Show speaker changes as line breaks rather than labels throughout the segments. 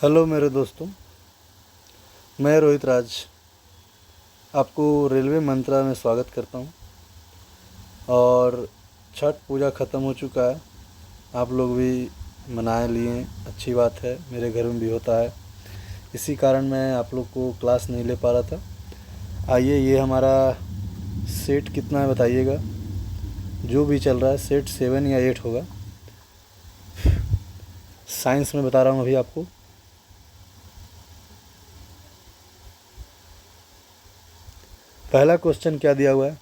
Hello मेरे दोस्तों, मैं रोहित राज आपको रेलवे मंत्रा में स्वागत करता हूं। और छठ पूजा ख़त्म हो चुका है, आप लोग भी मनाए लिए, अच्छी बात है। मेरे घर में भी होता है, इसी कारण मैं आप लोग को क्लास नहीं ले पा रहा था। आइए, ये हमारा सेट कितना है बताइएगा। जो भी चल रहा है सेट 7 या 8 होगा। साइंस में बता रहा हूँ अभी आपको। पहला क्वेश्चन क्या दिया हुआ है,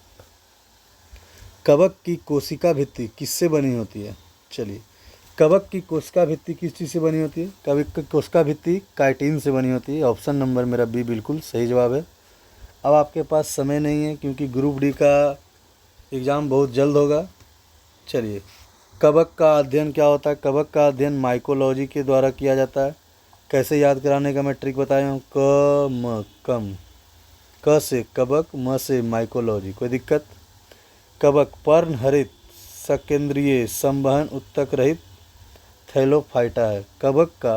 कवक की कोशिका भित्ति किससे बनी होती है। चलिए, कवक की कोशिका भित्ति किस चीज़ से बनी होती है। कवक की कोशिका भित्ति काइटिन से बनी होती है। ऑप्शन नंबर मेरा बी बिल्कुल सही जवाब है। अब आपके पास समय नहीं है क्योंकि ग्रुप डी का एग्ज़ाम बहुत जल्द होगा। चलिए, कवक का अध्ययन क्या होता है। कवक का अध्ययन माइकोलॉजी के द्वारा किया जाता है। कैसे याद कराने का मैं ट्रिक बताया हूँ। क म कम, क से कवक, म से माइकोलॉजी। कोई दिक्कत। कवक पर्णहरित सकेंद्रीय संवहन उत्तक रहित थैलोफाइटा है। कवक का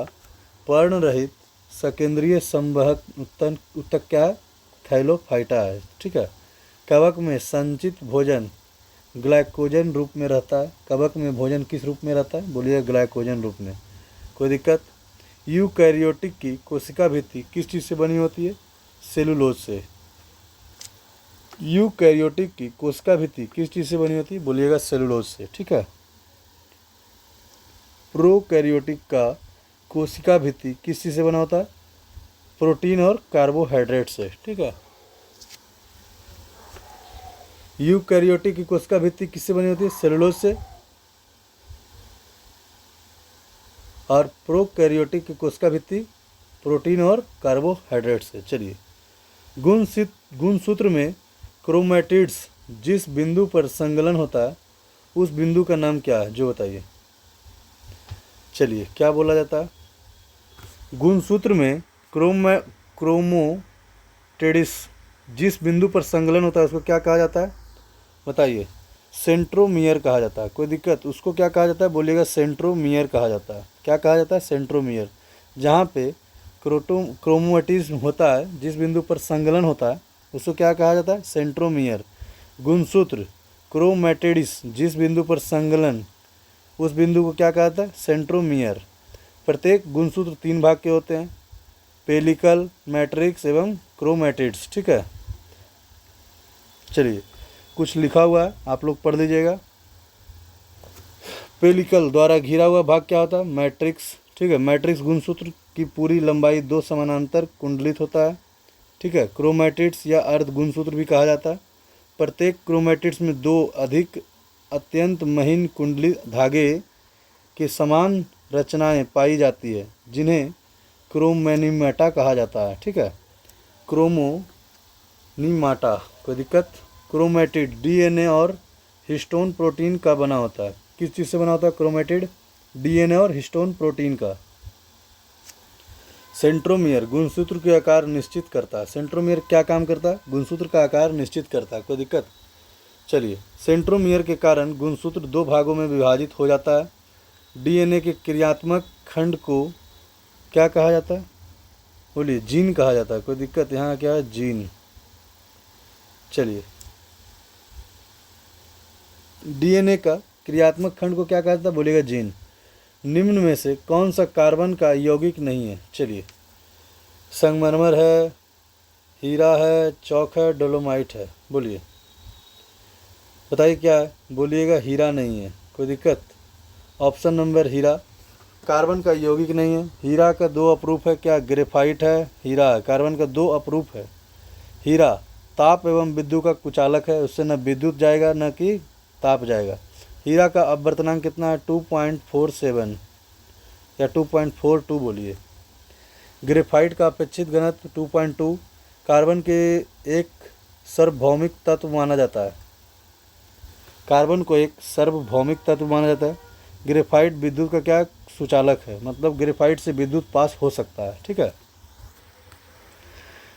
पर्ण रहित सकेंद्रीय संवहक उत्तक क्या है, थैलोफाइटा है। ठीक है। कवक में संचित भोजन ग्लाइकोजन रूप में रहता है। कवक में भोजन किस रूप में रहता है, बोलिए ग्लाइकोजन रूप में। कोई दिक्कत। यूकैरियोटिक की कोशिका भित्ति किस चीज़ से बनी होती है, सेलुलोज से। यूकैरियोटिक की कोशिका भित्ति किस चीज़ से बनी होती है, बोलिएगा सेलुलोज से। ठीक है। प्रोकैरियोटिक का कोशिका भित्ति किस चीज़ से बना होता है, प्रोटीन और कार्बोहाइड्रेट से। ठीक है। यूकैरियोटिक की कोशिका भित्ति किससे बनी होती है, सेलुलोज से। और प्रोकैरियोटिक की कोशिका भित्ति प्रोटीन और कार्बोहाइड्रेट से। चलिए, गुणसूत्र में क्रोमैटिड्स जिस बिंदु पर संलग्न होता है उस बिंदु का नाम क्या है, जो बताइए। चलिए, क्या बोला जाता है। गुणसूत्र में क्रोमैटिड्स जिस बिंदु पर संलग्न होता है उसको क्या कहा जाता है, बताइए। सेंट्रोमियर कहा जाता है। कोई दिक्कत। उसको क्या कहा जाता है, बोलिएगा सेंट्रोमियर कहा जाता है। क्या कहा जाता है, सेंट्रोमियर। जहाँ पे क्रोमैटिड्स होता है, जिस बिंदु पर संलग्न होता है उसको क्या कहा जाता है, सेंट्रोमियर। गुणसूत्र क्रोमैटिड्स जिस बिंदु पर संलग्न, उस बिंदु को क्या कहा जाता है, सेंट्रोमियर। प्रत्येक गुणसूत्र 3 भाग के होते हैं, पेलिकल, मैट्रिक्स एवं क्रोमैटिड्स। ठीक है। चलिए, कुछ लिखा हुआ है, आप लोग पढ़ लीजिएगा। पेलिकल द्वारा घिरा हुआ भाग क्या होता है, मैट्रिक्स। ठीक है। मैट्रिक्स गुणसूत्र की पूरी लंबाई 2 समानांतर कुंडलित होता है। ठीक है। क्रोमैटिड्स या अर्ध गुणसूत्र भी कहा जाता है। प्रत्येक क्रोमैटिड्स में 2 अधिक अत्यंत महीन कुंडलित धागे के समान रचनाएं पाई जाती है, जिन्हें क्रोमैनीमाटा कहा जाता है। ठीक है। क्रोमोनीमाटा। कोई दिक्कत। क्रोमैटिड डीएनए और हिस्टोन प्रोटीन का बना होता है। किस चीज़ से बना होता है, क्रोमैटिड डीएनए और हिस्टोन प्रोटीन का। सेंट्रोमियर गुणसूत्र के आकार निश्चित करता है। सेंट्रोमियर क्या काम करता है, गुणसूत्र का आकार निश्चित करता है। कोई दिक्कत। चलिए, सेंट्रोमियर के कारण गुणसूत्र 2 भागों में विभाजित हो जाता है। डीएनए के क्रियात्मक खंड को क्या कहा जाता है, बोलिए, जीन कहा जाता है। कोई दिक्कत। यहाँ क्या है, जीन। चलिए, डीएनए का क्रियात्मक खंड को क्या कहा जाता है, बोलिएगा जीन। निम्न में से कौन सा कार्बन का यौगिक नहीं है। चलिए, संगमरमर है, हीरा है, चौक है, डोलोमाइट है। बोलिए, बताइए क्या है, बोलिएगा हीरा नहीं है। कोई दिक्कत। ऑप्शन नंबर हीरा कार्बन का यौगिक नहीं है। हीरा का 2 अपरूप है, क्या ग्रेफाइट है, हीरा है। कार्बन का 2 अपरूप है। हीरा ताप एवं विद्युत का कुचालक है, उससे न विद्युत जाएगा न कि ताप जाएगा। हीरा का अपवर्तनांक कितना है, 2.47 या 2.42 बोलिए। ग्रेफाइट का अपेक्षित घनत्व 2.2। कार्बन के एक सार्वभौमिक तत्व माना जाता है। कार्बन को एक सार्वभौमिक तत्व माना जाता है। ग्रेफाइट विद्युत का क्या सुचालक है, मतलब ग्रेफाइट से विद्युत पास हो सकता है। ठीक है।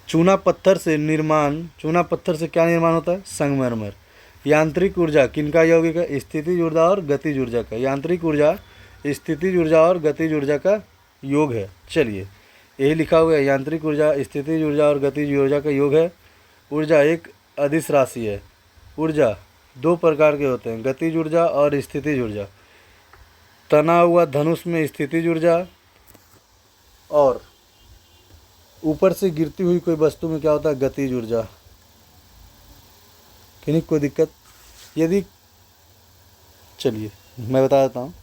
चूना पत्थर से क्या निर्माण होता है, संगमरमर। यांत्रिक ऊर्जा किनका यौगिक है, स्थितिज ऊर्जा और गतिज ऊर्जा का। यांत्रिक ऊर्जा स्थितिज ऊर्जा और गतिज ऊर्जा का योग है। चलिए, यही लिखा हुआ है, यांत्रिक ऊर्जा, स्थितिज ऊर्जा और गतिज ऊर्जा का योग है। ऊर्जा एक अदिश राशि है। ऊर्जा दो प्रकार के होते हैं, गतिज ऊर्जा और स्थितिज ऊर्जा। तना हुआ धनुष में स्थितिज ऊर्जा, और ऊपर से गिरती हुई कोई वस्तु में क्या होता है, गतिज ऊर्जा। कि नहीं, कोई दिक्कत? यदि, चलिए मैं बता देता हूँ।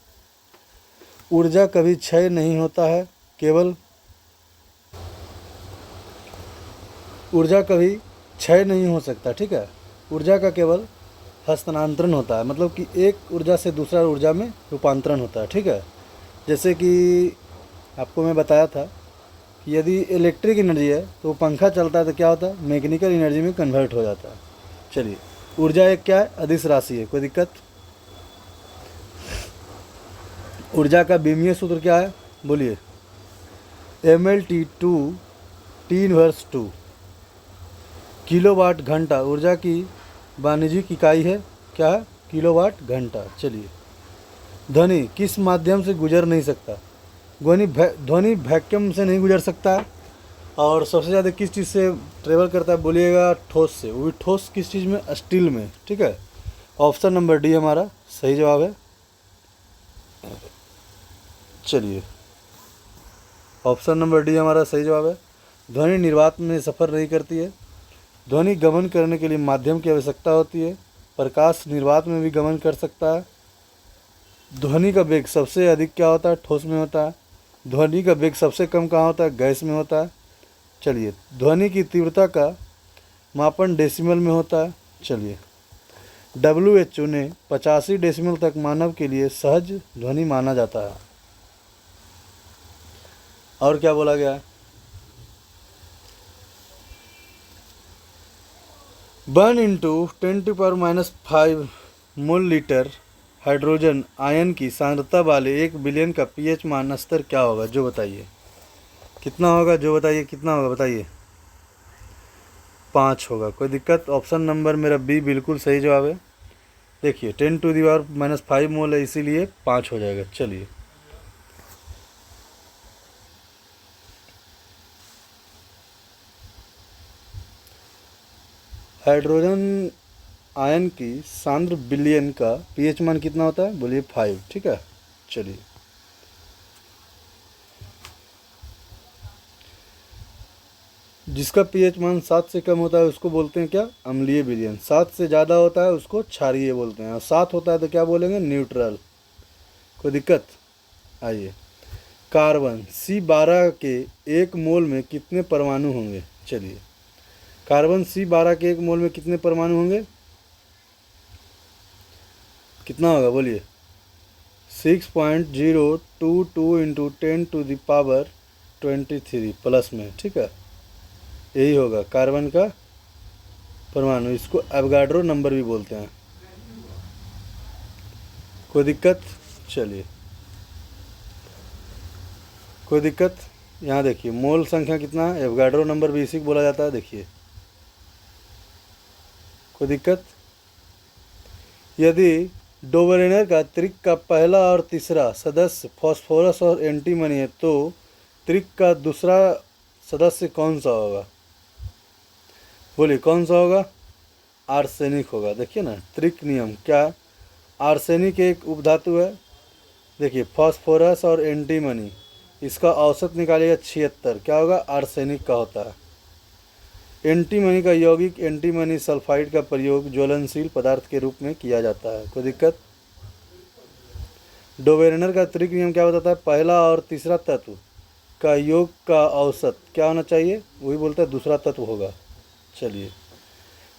ऊर्जा कभी क्षय नहीं होता है, केवल ऊर्जा कभी क्षय नहीं हो सकता, ठीक है। ऊर्जा का केवल हस्तांतरण होता है, मतलब कि एक ऊर्जा से दूसरा ऊर्जा में रूपांतरण होता है, ठीक है। जैसे कि आपको मैं बताया था कि यदि इलेक्ट्रिक एनर्जी है तो पंखा चलता है तो क्या होता है, मैकेनिकल एनर्जी में कन्वर्ट हो जाता है। चलिए, ऊर्जा एक क्या है, अदिश राशि है, कोई दिक्कत? ऊर्जा का बीमीय सूत्र क्या है, बोलिए? mLT2 T−2 किलोवाट घंटा ऊर्जा की वाणिज्यिक इकाई है, क्या है, किलोवाट घंटा। चलिए, ध्वनि किस माध्यम से गुजर नहीं सकता? ध्वनि वैक्यूम से नहीं गुजर सकता है। और सबसे ज़्यादा किस चीज़ से ट्रेवल करता है, बोलिएगा? ठोस से। वो भी ठोस किस चीज़ में, स्टील में, ठीक है। ऑप्शन नंबर डी हमारा सही जवाब है। चलिए, ऑप्शन नंबर डी हमारा सही जवाब है। ध्वनि निर्वात में सफ़र नहीं करती है। ध्वनि गमन करने के लिए माध्यम की आवश्यकता होती है। प्रकाश निर्वात में भी गमन कर सकता है। ध्वनि का वेग सबसे अधिक क्या होता है, ठोस में होता है। ध्वनि का वेग सबसे कम कहाँ होता है, गैस में होता है। चलिए, ध्वनि की तीव्रता का मापन डेसिमल में होता है। चलिए, WHO ने 85 डेसिमल तक मानव के लिए सहज ध्वनि माना जाता है। और क्या बोला गया है? 1 × 10⁻⁵ मोल लीटर हाइड्रोजन आयन की सांद्रता वाले 1 बिलियन का pH मान स्तर क्या होगा, जो बताइए? कितना होगा, जो बताइए, कितना होगा बताइए? 5 होगा, कोई दिक्कत? ऑप्शन नंबर मेरा बी बिल्कुल सही जवाब है। देखिए, 10⁻⁵ मोल है, इसीलिए 5 हो जाएगा। चलिए, हाइड्रोजन आयन की सांद्र बिलियन का pH मान कितना होता है, बोलिए? 5, ठीक है। चलिए, जिसका pH मान 7 से कम होता है उसको बोलते हैं क्या, अम्लीय विलयन। 7 से ज़्यादा होता है उसको क्षारीय बोलते हैं, और 7 होता है तो क्या बोलेंगे, न्यूट्रल। कोई दिक्कत? आइए, कार्बन C12 के 1 मोल में कितने परमाणु होंगे? चलिए, कार्बन C12 के 1 मोल में कितने परमाणु होंगे, कितना होगा, बोलिए? 6.022 × 10⁻23 प्लस में, ठीक है। यही होगा कार्बन का परमाणु। इसको एवोगाड्रो नंबर भी बोलते हैं। कोई दिक्कत? चलिए, कोई दिक्कत? यहाँ देखिए, मोल संख्या कितना है, एवोगाड्रो नंबर भी इसी को बोला जाता है। देखिए, कोई दिक्कत? यदि डोबरेनर का त्रिक का पहला और तीसरा सदस्य फास्फोरस और एंटीमनी है तो त्रिक का दूसरा सदस्य कौन सा होगा, बोलिए? कौन सा होगा? आर्सेनिक होगा। देखिए ना, त्रिक नियम क्या, आर्सेनिक एक उपधातु है। देखिए, फास्फोरस और एंटीमनी, इसका औसत निकालिएगा 76, क्या होगा, आर्सेनिक का होता है। एंटीमनी का यौगिक एंटीमनी सल्फाइड का प्रयोग ज्वलनशील पदार्थ के रूप में किया जाता है। कोई दिक्कत? डोबेरेनर का त्रिक नियम क्या बताता है, पहला और तीसरा तत्व का योग का औसत क्या होना चाहिए, वही बोलता है दूसरा तत्व होगा। चलिए,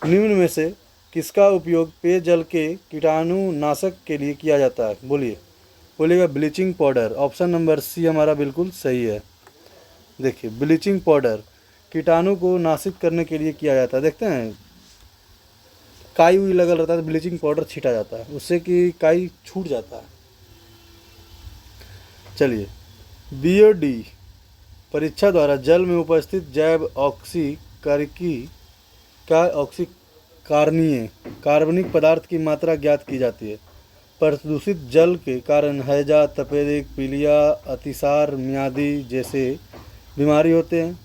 निम्न में से किसका उपयोग पेयजल के कीटाणुनाशक के लिए किया जाता है, बोलिए? बोलिएगा bleaching powder. Option number C हमारा बिल्कुल सही है। देखिए, ब्लीचिंग पाउडर कीटाणु को नाशित करने के लिए किया जाता है। देखते हैं, काई हुई लगल रहता है तो ब्लीचिंग पाउडर छीटा जाता है, उससे कि काई छूट जाता है। चलिए, BOD परीक्षा द्वारा जल में उपस्थित जैव ऑक्सीकार्बनिक पदार्थ की मात्रा ज्ञात की जाती है। प्रदूषित जल के कारण हैजा, तपेदिक, पीलिया, अतिसार, मियादी जैसे बीमारी होते हैं।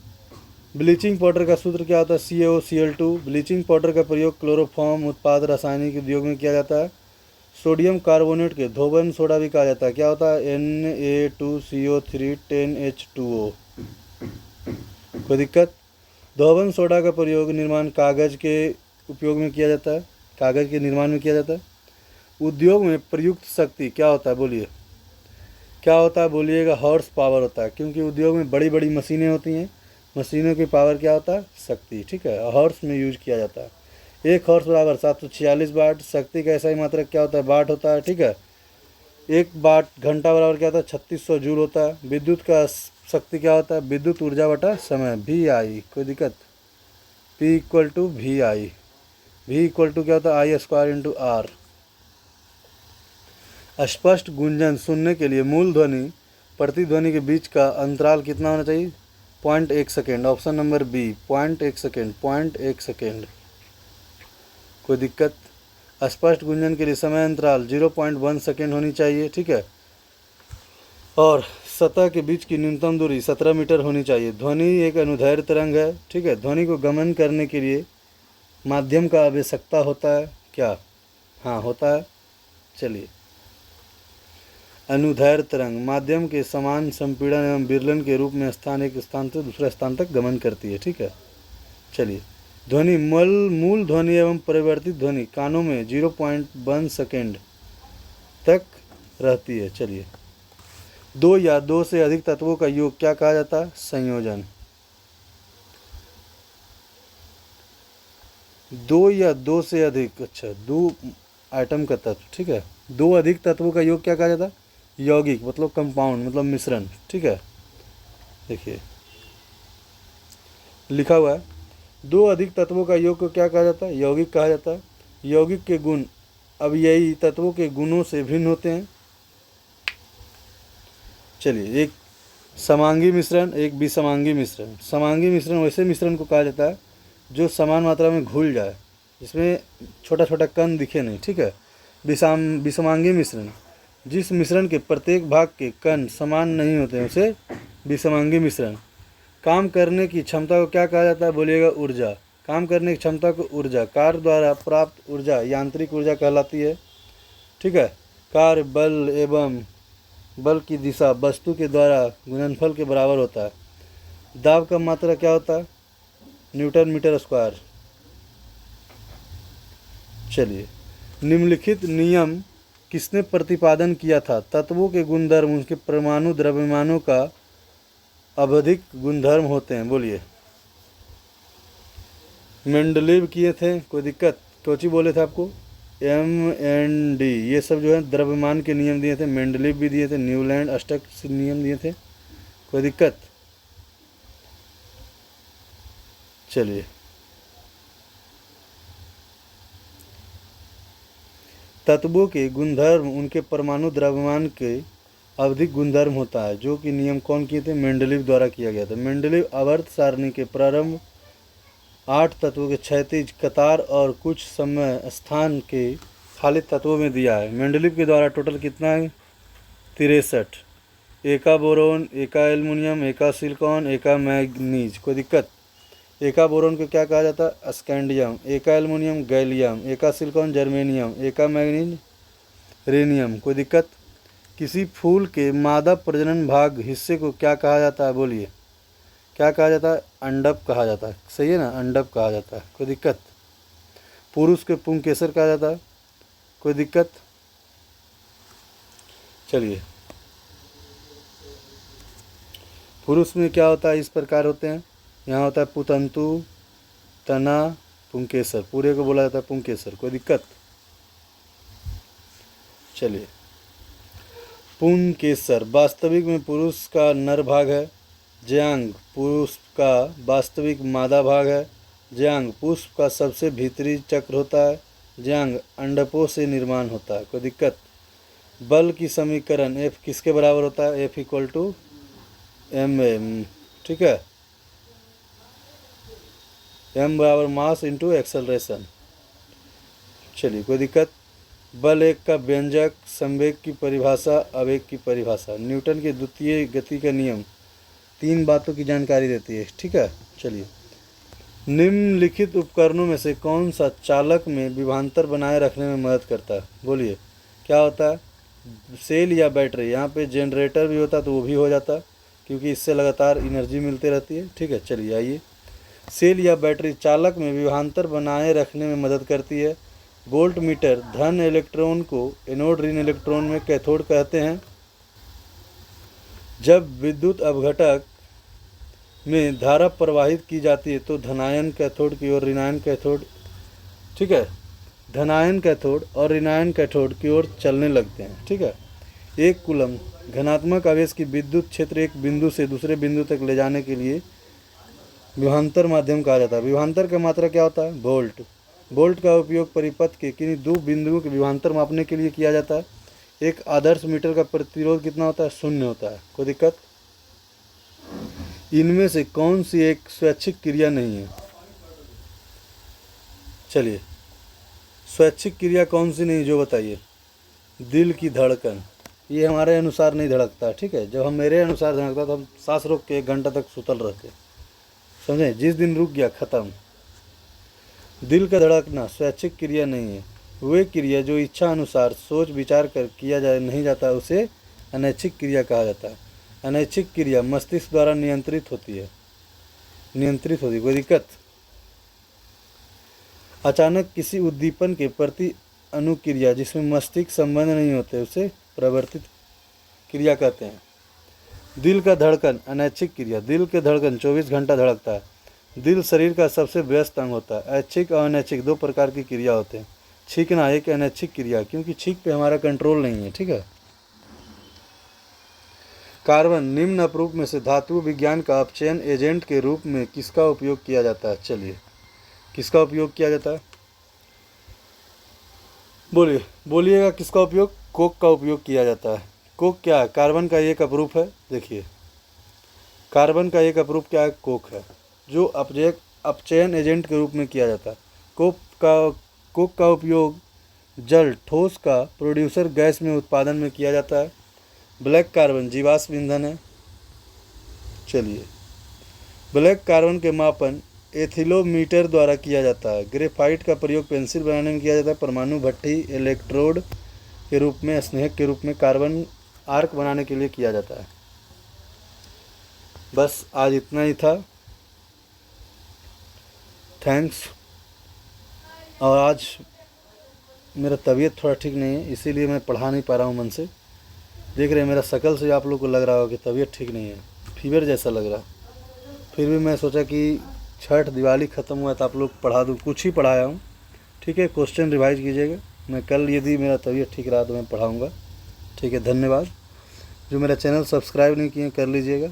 ब्लीचिंग पाउडर का सूत्र क्या होता है? CaOCl2। ब्लीचिंग पाउडर का प्रयोग क्लोरोफॉर्म उत्पाद रासायनिक उद्योग में किया जाता है। सोडियम कार्बोनेट के धोबन सोडा भी कहा जाता है। क्या होता है? Na2CO3 10H2O। कोई दिक्कत? धोबन सोडा का प्रयोग निर्माण कागज के उपयोग में किया जाता है, कागज के निर्माण में किया जाता है। उद्योग में प्रयुक्त शक्ति क्या होता है? बोलिए क्या होता है? बोलिएगा हॉर्स पावर होता है, क्योंकि उद्योग में बड़ी बड़ी मशीनें होती हैं, मशीनों की पावर क्या होता है? शक्ति। ठीक है, हॉर्स में यूज किया जाता है। 1 हॉर्स बराबर 746 वाट। शक्ति का ऐसा ही मात्रक क्या होता है? वाट होता है। ठीक है, 1 वाट घंटा बराबर क्या होता है? 3600 जूल होता है। विद्युत का शक्ति क्या होता है? विद्युत ऊर्जा बटा समय, VI। कोई दिक्कत? P equal to VI। V equal to क्या होता है? I² × R। स्पष्ट गुंजन सुनने के लिए मूल ध्वनि प्रतिध्वनि के बीच का अंतराल कितना होना चाहिए? 0.1 second. Option number B, 0.1 second. 0.1 second. कोई दिक्कत? स्पष्ट गुंजन के लिए समय अंतराल 0.1 सेकेंड होनी चाहिए। ठीक है, और सतह के बीच की न्यूनतम दूरी 17 मीटर होनी चाहिए। ध्वनि एक अनुदैर्ध्य तरंग है। ठीक है, ध्वनि को गमन करने के लिए माध्यम का आवश्यकता होता है। क्या? हाँ, होता है। चलिए, अनुदैर्ध्य तरंग माध्यम के समान संपीड़न एवं विरलन के रूप में एक स्थान से दूसरे स्थान तक गमन करती है। ठीक है, चलिए, ध्वनि मूल ध्वनि एवं परिवर्तित ध्वनि कानों में 0.1 सेकेंड तक रहती है। चलिए, 2 या 2 से अधिक तत्वों का योग क्या कहा जाता है? संयोजन। 2 या 2 से अधिक, अच्छा, 2 आइटम का तत्व। ठीक है, 2 अधिक तत्वों का योग क्या कहा जाता है? यौगिक, मतलब कंपाउंड, मतलब मिश्रण। ठीक है, देखिए लिखा हुआ है, 2 अधिक तत्वों का योग को क्या कहा जाता है? यौगिक कहा जाता है। यौगिक के गुण अवयवी तत्वों के गुणों से भिन्न होते हैं। चलिए, एक समांगी मिश्रण, एक विसमांगी मिश्रण। समांगी मिश्रण वैसे मिश्रण को कहा जाता है जो समान मात्रा में घुल जाए, जिसमें छोटा छोटा कण दिखे नहीं। ठीक है, विसमांगी मिश्रण, जिस मिश्रण के प्रत्येक भाग के कण समान नहीं होते हैं, उसे विसमांगी मिश्रण। काम करने की क्षमता को क्या कहा जाता है? बोलिएगा ऊर्जा। काम करने की क्षमता को ऊर्जा, कार्य द्वारा प्राप्त ऊर्जा यांत्रिक ऊर्जा कहलाती है। ठीक है, कार्य बल एवं बल की दिशा वस्तु के द्वारा गुणनफल के बराबर होता है। दाब का मात्रा क्या होता है? Newton metre square. चलिए, निम्नलिखित नियम किसने प्रतिपादन किया था? तत्वों के गुणधर्म उनके परमाणु द्रव्यमानों का आवधिक गुणधर्म होते हैं। बोलिए, मेंडलीव किए थे। कोई दिक्कत? कोची बोले थे आपको? MND, ये सब जो है द्रव्यमान के नियम दिए थे। मेंडलीव भी दिए थे, न्यूलैंड अष्टक नियम दिए थे। कोई दिक्कत? चलिए, तत्वों के गुणधर्म उनके परमाणु द्रव्यमान के आवधिक गुणधर्म होता है, जो कि नियम कौन किए थे? मेंडलीव द्वारा किया गया था। मेंडलीव आवर्त सारणी के प्रारंभ 8 तत्वों के क्षैतिज कतार और कुछ समय स्थान के खाली तत्वों में दिया है। मेंडलीव के द्वारा टोटल कितना है? 63। एका बोरोन, एका एल्युमिनियम, एका सिलिकॉन, एका मैग्नीज। कोई दिक्कत? एका बोरोन को क्या कहा जाता है? स्कैंडियम। एका एल्युमिनियम गैलियम, एका सिलिकॉन जर्मेनियम, एका मैग्नीज रेनियम। कोई दिक्कत? किसी फूल के मादा प्रजनन भाग हिस्से को क्या कहा जाता है? बोलिए, क्या कहा जाता है? अंडप कहा जाता है। सही है ना, अंडप कहा जाता है। कोई दिक्कत? पुरुष के पुंकेसर कहा जाता है। कोई दिक्कत? चलिए, पुरुष में क्या होता है? इस प्रकार होते हैं। यहाँ होता है पुतंतु, तना, पुंकेसर। पूरे को बोला जाता है पुंकेसर। कोई दिक्कत? चलिए, पुंकेसर वास्तविक में पुरुष का नर भाग है। ज्यांग पुरुष का वास्तविक मादा भाग है। ज्यांग पुष्प का सबसे भीतरी चक्र होता है। ज्यांग अंडकों से निर्माण होता है। कोई दिक्कत? बल की समीकरण F किसके बराबर होता है? F equal to M। ठीक है, M बराबर मास इंटू एक्सेलरेशन। चलिए, कोई दिक्कत? बल एक का व्यंजक, संवेग की परिभाषा, आवेग की परिभाषा, न्यूटन के द्वितीय गति का नियम, 3 बातों की जानकारी देती है। ठीक है, चलिए। निम्नलिखित उपकरणों में से कौन सा चालक में विभवांतर बनाए रखने में मदद करता है? बोलिए क्या होता है? सेल या बैटरी? यहाँ पे जनरेटर भी होता तो वो भी हो जाता, क्योंकि इससे लगातार एनर्जी मिलती रहती है। ठीक है, चलिए आइए। सेल या बैटरी चालक में विभवांतर बनाए रखने में मदद करती है। वोल्ट मीटर धन इलेक्ट्रॉन को एनोड, ऋण इलेक्ट्रॉन में कैथोड कहते हैं। जब विद्युत अपघटक में धारा प्रवाहित की जाती है तो धनायन कैथोड की ओर, ऋणायन कैथोड, ठीक है, धनायन कैथोड और ऋणायन कैथोड की ओर चलने लगते हैं। ठीक है। 1 कूलम घनात्मक आवेश की विद्युत क्षेत्र एक बिंदु से दूसरे बिंदु तक ले जाने के लिए विभवांतर माध्यम कहा जाता है। विभवांतर का मात्रा क्या होता है? वोल्ट। वोल्ट का उपयोग परिपथ के किन्हीं 2 बिंदुओं के विभवांतर मापने के लिए किया जाता है। एक आदर्श मीटर का प्रतिरोध कितना होता है? 0 होता है। कोई दिक्कत? इनमें से कौन सी एक स्वैच्छिक क्रिया नहीं है? चलिए, स्वैच्छिक क्रिया कौन सी नहीं, जो बताइए। दिल की धड़कन, ये हमारे अनुसार नहीं धड़कता। ठीक है, जब हम मेरे अनुसार धड़कता तो हम सांस रोक के 1 घंटा तक सुतल रहते, समझे? जिस दिन रुक गया खत्म। दिल का धड़कना स्वैच्छिक क्रिया नहीं है। वे क्रिया जो इच्छा अनुसार सोच विचार कर किया जाए नहीं जाता, उसे अनैच्छिक क्रिया कहा जाता है। अनैच्छिक क्रिया मस्तिष्क द्वारा नियंत्रित होती है। कोई दिक्कत? अचानक किसी उद्दीपन के प्रति अनुक्रिया जिसमें मस्तिष्क संबंध नहीं होते, उसे प्रवर्तित क्रिया कहते हैं। दिल का धड़कन अनैच्छिक क्रिया। दिल के धड़कन 24 घंटा धड़कता है। दिल शरीर का सबसे व्यस्त अंग होता है। ऐच्छिक और अनैच्छिक 2 प्रकार की क्रिया होते हैं। छींकना एक अनैच्छिक क्रिया, क्योंकि छींक पे हमारा कंट्रोल नहीं है। ठीक है। कार्बन निम्न अपरूप में से धातु विज्ञान का अपचयन एजेंट के रूप में किसका उपयोग किया जाता है? चलिए, किसका उपयोग किया जाता है? बोलिएगा किसका उपयोग? कोक का उपयोग किया जाता है। कोक क्या है? कार्बन का एक अपरूप है। देखिए, कार्बन का एक अपरूप क्या है? कोक है, जो अपचयन एजेंट के रूप में किया जाता है। कोक का उपयोग जल ठोस का प्रोड्यूसर गैस में उत्पादन में किया जाता है। ब्लैक कार्बन जीवाश्म ईंधन है। चलिए, ब्लैक कार्बन के मापन एथिलोमीटर द्वारा किया जाता है। ग्रेफाइट का प्रयोग पेंसिल बनाने में किया जाता है। परमाणु भट्ठी इलेक्ट्रोड के रूप में, स्नेहक के रूप में कार्बन आर्क बनाने के लिए किया जाता है। बस आज इतना ही था। थैंक्स। और आज मेरा तबीयत थोड़ा ठीक नहीं है, इसीलिए मैं पढ़ा नहीं पा रहा हूँ मन से। देख रहे हैं मेरा शक्ल से आप लोग को लग रहा होगा कि तबीयत ठीक नहीं है, फीवर जैसा लग रहा। फिर भी मैं सोचा कि छठ दिवाली ख़त्म हुआ तो आप लोग पढ़ा दूँ, कुछ ही पढ़ाया हूँ। ठीक है, क्वेश्चन रिवाइज कीजिएगा। मैं कल यदि मेरा तबीयत ठीक रहा तो मैं पढ़ाऊँगा। ठीक है, धन्यवाद। जो मेरा चैनल सब्सक्राइब नहीं किए कर लीजिएगा।